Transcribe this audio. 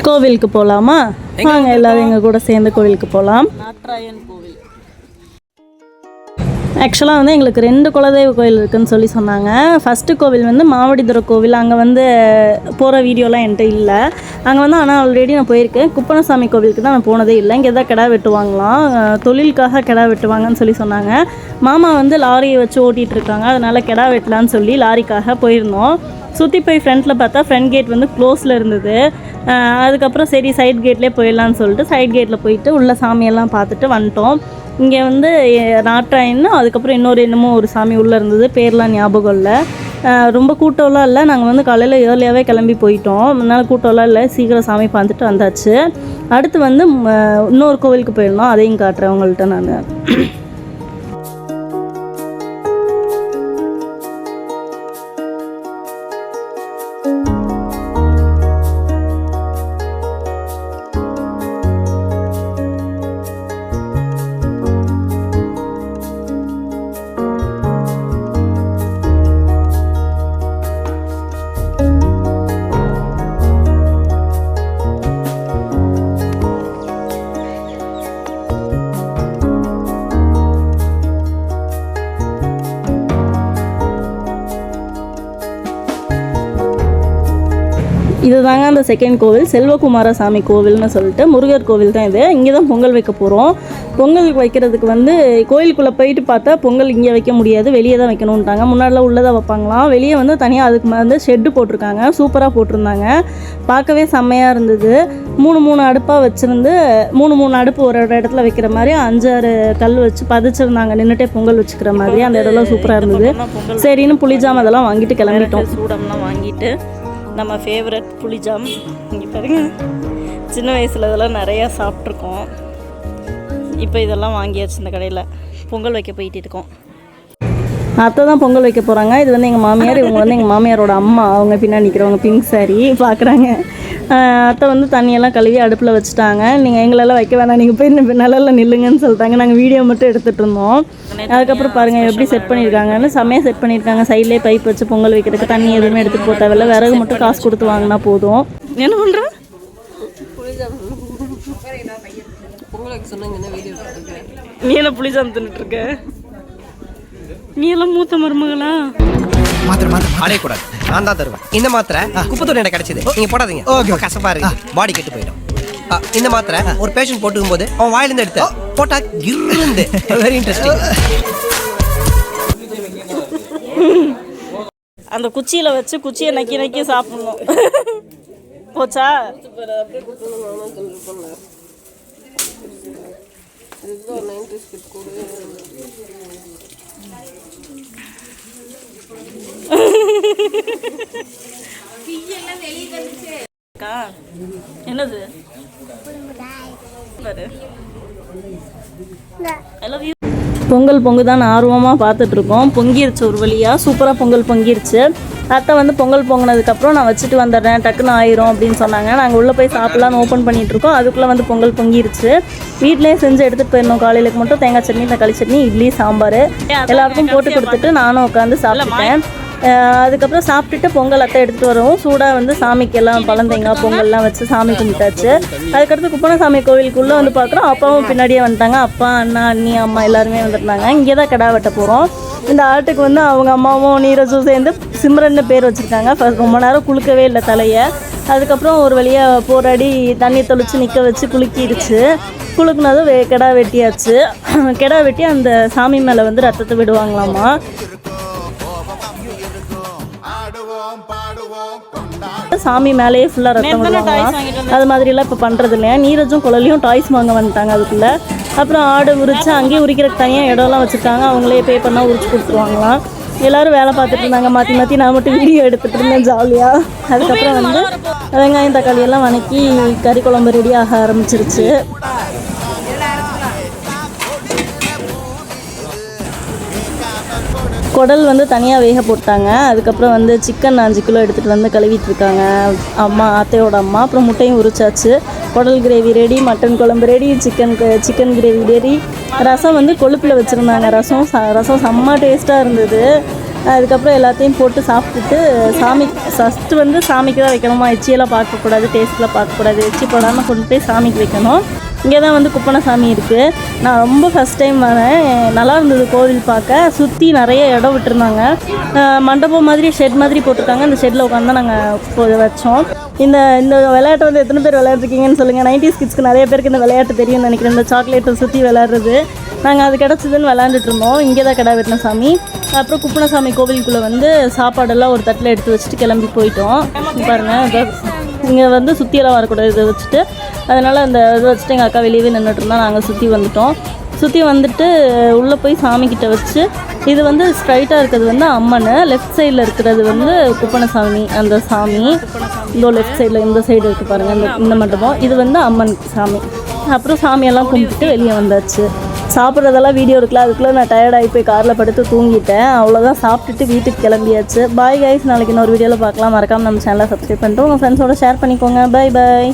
கோவிலுக்கு போகலாமா? வாங்க எல்லாரும் எங்கள் கூட சேர்ந்து கோவிலுக்கு போகலாம். நாட்ராயன் கோவில். ஆக்சுவலாக வந்து எங்களுக்கு 2 குலதெய்வ கோவில் இருக்குதுன்னு சொல்லி சொன்னாங்க. ஃபஸ்ட்டு கோவில் வந்து மாவடிதுறை கோவில். அங்கே வந்து போகிற வீடியோலாம் என்கிட்ட இல்லை. அங்கே வந்து ஆனால் ஆல்ரெடி நான் போயிருக்கேன். குப்பணசாமி கோவிலுக்கு தான் நான் போனதே இல்லை. இங்கே தான் கிடா வெட்டுவாங்களாம், தொழிலுக்காக கிடா வெட்டுவாங்கன்னு சொல்லி சொன்னாங்க. மாமா வந்து லாரியை வச்சு ஓட்டிகிட்டு இருக்காங்க, அதனால் கிடா வெட்டலான்னு சொல்லி லாரிக்காக போயிருந்தோம். சுற்றி போய் ஃப்ரண்ட்டில் பார்த்தா ஃப்ரண்ட் கேட் வந்து க்ளோஸில் இருந்தது. அதுக்கப்புறம் சரி சைட் கேட்லேயே போயிடலான்னு சொல்லிட்டு சைட் கேட்டில் போயிட்டு உள்ள சாமியெல்லாம் பார்த்துட்டு வந்துட்டோம். இங்கே வந்து நாட்ராயன்னு அதுக்கப்புறம் என்னமோ ஒரு சாமி உள்ளே இருந்தது, பேர்லாம் ஞாபகம் இல்லை. ரொம்ப கூட்டம்லாம் இல்லை. நாங்கள் வந்து காலையில் ஏர்லியாகவே கிளம்பி போயிட்டோம், அதனால் கூட்டம்லாம் இல்லை. சீக்கிரம் சாமி பார்த்துட்டு வந்தாச்சு. அடுத்து வந்து இன்னொரு கோவிலுக்கு போயிருந்தோம், அதையும் காட்டுறேன் உங்கள்கிட்ட நான். இது தாங்க அந்த செகண்ட் கோவில், செல்வகுமார சாமி கோவில்னு சொல்லிட்டு முருகர் கோவில் தான் இது. இங்கே தான் பொங்கல் வைக்க போகிறோம். பொங்கல் வைக்கிறதுக்கு வந்து கோயிலுக்குள்ளே போயிட்டு பார்த்தா பொங்கல் இங்கே வைக்க முடியாது, வெளியே தான் வைக்கணுன்ட்டாங்க. முன்னாடிலாம் உள்ளே தான் வைப்பாங்களாம், வெளியே வந்து தனியாக அதுக்கு வந்து ஷெட்டு போட்டிருக்காங்க. சூப்பராக போட்டிருந்தாங்க, பார்க்கவே செம்மையாக இருந்தது. 3 அடுப்பாக வச்சுருந்து 3 அடுப்பு ஒரு இடத்துல வைக்கிற மாதிரி 5-6 கல் வச்சு பதிச்சிருந்தாங்க, நின்றுட்டே பொங்கல் வச்சுக்கிற மாதிரி. அந்த இடம்லாம் சூப்பராக இருந்தது. சரின்னு புளிஜாம் அதெல்லாம் வாங்கிட்டு கிளம்பிட்டோம். சூடம்லாம் வாங்கிட்டு நம்ம ஃபேவரட் புளிஜாம் இங்கே பாருங்க. சின்ன வயசில் இதெல்லாம் நிறையா சாப்பிட்ருக்கோம். இப்போ இதெல்லாம் வாங்கியாச்சு இந்த கடையில். பொங்கல் வைக்க போயிட்டு இருக்கோம். அத்தை தான் பொங்கல் வைக்க போகிறாங்க. இது வந்து எங்கள் மாமியார், இவங்க வந்து எங்கள் மாமியாரோட அம்மா. அவங்க பின்னாடி நிற்கிறவங்க பிங்க் சாரி பார்க்குறாங்க. அத்தை வந்து தண்ணியெல்லாம் கழுவி அடுப்பில் வச்சுட்டாங்க. நீங்கள் எங்களெல்லாம் வைக்க வேணாம், நீங்கள் போய் நல்லா நில்லுங்கன்னு சொல்லிட்டாங்க. நாங்கள் வீடியோ மட்டும் எடுத்துகிட்டு இருந்தோம். அதுக்கப்புறம் பாருங்கள் எப்படி செட் பண்ணியிருக்காங்கன்னு. செம்மையாக செட் பண்ணியிருக்காங்க. சைட்லேயே பைப் வச்சு பொங்கல் வைக்கிறதுக்கு தண்ணி எதுவுமே எடுத்துகிட்டு போக தேவையில்ல, விறகு மட்டும் காசு கொடுத்து வாங்கினா போதும். என்ன பண்ணுற? நீ என்ன புளிஜாம் தின்னுட்டுருக்க? நீ எல்லாம் மூத்த மருமகளா? அடையக்கூடாது, நான் தான் தருவேன். இந்த மாத்திரை குப்பத்தூர் எனக்கு கிடைச்சது, நீங்க போடாதீங்க, கசப்பா இருக்கு, பாடி கெட்டு போயிடும். இந்த மாத்திரை ஒரு பேஷண்ட் போட்டுக்கும் போது அவன் வாயிலிருந்து எடுத்து போட்டா கிருந்து. Very interesting. அந்த குச்சியில வச்சு குச்சியை நக்கி சாப்பிடணும். போச்சா? என்னது? பொங்கல் பொங்குதான் ஆர்வமாக பார்த்துட்ருக்கோம். பொங்கிருச்சு ஒரு வழியாக, சூப்பராக பொங்கல் பொங்கிருச்சு. அத்தை வந்து பொங்கல் பொங்கினதுக்கப்புறம் நான் வச்சுட்டு வந்துடுறேன், டக்குன்னு ஆயிரும் அப்படின்னு சொன்னாங்க. நாங்கள் உள்ளே போய் சாப்பிட்லான்னு ஓப்பன் பண்ணிகிட்ருக்கோம். அதுக்குள்ளே வந்து பொங்கல் பொங்கிருச்சு. வீட்டிலே செஞ்சு எடுத்துகிட்டு போயிடணும். காலையிலுக்கு மட்டும் தேங்காய் சட்னி, தக்காளி சட்னி, இட்லி, சாம்பார் எல்லாருக்கும் போட்டு கொடுத்துட்டு நானும் உட்காந்து சாப்பிட்டேன். அதுக்கப்புறம் சாப்பிட்டுட்டு பொங்கல் அத்தை எடுத்துகிட்டு வரவும் சூடாக வந்து சாமிக்கெல்லாம் பழந்தேங்காய் பொங்கல்லாம் வச்சு சாமி கும்பிட்டாச்சு. அதுக்கடுத்து குப்பணசாமி கோவிலுக்குள்ளே வந்து பார்க்குறோம். அப்பாவும் பின்னாடியே வந்துட்டாங்க. அப்பா, அண்ணா, அண்ணி, அம்மா எல்லாருமே வந்துருந்தாங்க. இங்கே தான் கிடா வெட்ட போகிறோம். இந்த ஆட்டுக்கு வந்து அவங்க அம்மாவும் நீரஜும் சேர்ந்து சிம்ரன்னு பேர் வச்சுருக்காங்க. ஃபர்ஸ்ட் ரொம்ப நேரம் குளிக்கவே இல்லை தலையை. அதுக்கப்புறம் ஒரு வழியாக போராடி தண்ணி தெளித்து நிற்க வச்சு குலுக்கிடுச்சு. குலுக்குனதும் கிடா வெட்டியாச்சு. கிடா வெட்டி அந்த சாமி மேலே வந்து ரத்தத்தை விடுவாங்களாமா. சாமி மேலேயே ஃபுல்லாக ரத்தம் விடுவாங்க. அது மாதிரிலாம் இப்போ பண்ணுறது இல்லையா. நீரஜும் குழலையும் டாய்ஸ் வாங்க வந்துட்டாங்க அதுக்குள்ளே. அப்புறம் ஆடு உரிச்சு அங்கேயே உரிக்கிறதுக்கு தனியாக இடம்லாம் வச்சுருக்காங்க. அவங்களே பே பண்ணால் உரிச்சு கொடுத்துருவாங்களாம். எல்லோரும் வேலை பார்த்துட்டு இருந்தாங்க மாற்றி. நான் மட்டும் வீடியோ எடுத்துகிட்டு இருந்தேன் ஜாலியாக. அதுக்கப்புறம் வந்து வெங்காயம் தக்காளி எல்லாம் வதக்கி கறி குழம்பு ரெடி ஆக ஆரம்பிச்சிருச்சு. குடல் வந்து தனியாக வேக போட்டாங்க. அதுக்கப்புறம் வந்து சிக்கன் 5 கிலோ எடுத்துகிட்டு வந்து கழுவிட்டுருக்காங்க அம்மா, அத்தையோட அம்மா. அப்புறம் முட்டையும் உரிச்சாச்சு. குடல் கிரேவி ரெடி, மட்டன் குழம்பு ரெடி, சிக்கன் கிரேவி ரெடி. ரசம் வந்து கொழுப்பில் வச்சுருந்தாங்க. ரசம் செம்ம டேஸ்ட்டாக இருந்தது. அதுக்கப்புறம் எல்லாத்தையும் போட்டு சாப்பிட்டுட்டு சாமி ஃபஸ்ட்டு வந்து சாமிக்கு தான் வைக்கணுமா, எச்சியெல்லாம் பார்க்கக்கூடாது, டேஸ்ட்லாம் பார்க்கக்கூடாது, எச்சி போடாமல் கொண்டு போய் சாமிக்கு வைக்கணும். இங்கே தான் வந்து குப்பனசாமி இருக்குது. நான் ரொம்ப ஃபஸ்ட் டைம் வரேன். நல்லா இருந்தது கோவில் பார்க்க. சுற்றி நிறைய இடம் விட்டுருந்தாங்க. மண்டபம் மாதிரி ஷெட் மாதிரி போட்டிருக்காங்க. அந்த ஷெட்டில் உட்காந்து தான் நாங்கள் வச்சோம். இந்த இந்த விளையாட்டை வந்து எத்தனை பேர் விளையாடுறீங்கன்னு சொல்லுங்கள். 90s கிட்ஸ்க்கு நிறைய பேருக்கு இந்த விளையாட்டு தெரியும்னு நினைக்கிறேன். இந்த சாக்லேட்டை சுற்றி விளையாடுறது. நாங்கள் அது கிடச்சிதுன்னு விளையாண்டுட்டு இருந்தோம். இங்கே தான் கிடா வெட்டின சாமி. அப்புறம் குப்பனசாமி கோவிலுக்குள்ளே வந்து சாப்பாடெல்லாம் ஒரு தட்டில் எடுத்து வச்சுட்டு கிளம்பி போயிட்டோம். பாருங்கள், இங்கே வந்து சுற்றியெல்லாம் வரக்கூடாது, இதை வச்சுட்டு. அதனால் அந்த இதை வச்சுட்டு எங்கள் அக்கா வெளியவே நின்றுட்டு இருந்தால் நாங்கள் சுற்றி வந்துட்டோம். சுற்றி வந்துட்டு உள்ளே போய் சாமிக்கிட்ட வச்சு, இது வந்து ஸ்ட்ரைட்டாக இருக்கிறது வந்து அம்மன், லெஃப்ட் சைடில் இருக்கிறது வந்து குப்பனசாமி அந்த சாமி. இந்த லெஃப்ட் சைடில் இந்த சைடு இருக்குது பாருங்கள், இந்த மண்டபம். இது வந்து அம்மன் சாமி. அப்புறம் சாமியெல்லாம் கும்பிட்டுட்டு வெளியே வந்தாச்சு. சாப்பிட்றதெல்லாம் வீடியோ எடுக்கல, அதுக்குள்ளே நான் டயர்டாகி போய் காரில் படுத்து தூங்கிட்டேன். அவ்வளோதான், சாப்பிட்டுட்டு வீட்டுக்கு கிளம்பியாச்சு. பாய் கைஸ், நாளைக்கு இன்னொரு வீடியோவில் பார்க்கலாம். மறக்காமல் நம்ம சேனலை சப்ஸ்கிரைப் பண்ணிட்டு உங்கள் ஃப்ரெண்ட்ஸோட ஷேர் பண்ணிக்கோங்க. பாய் பாய்.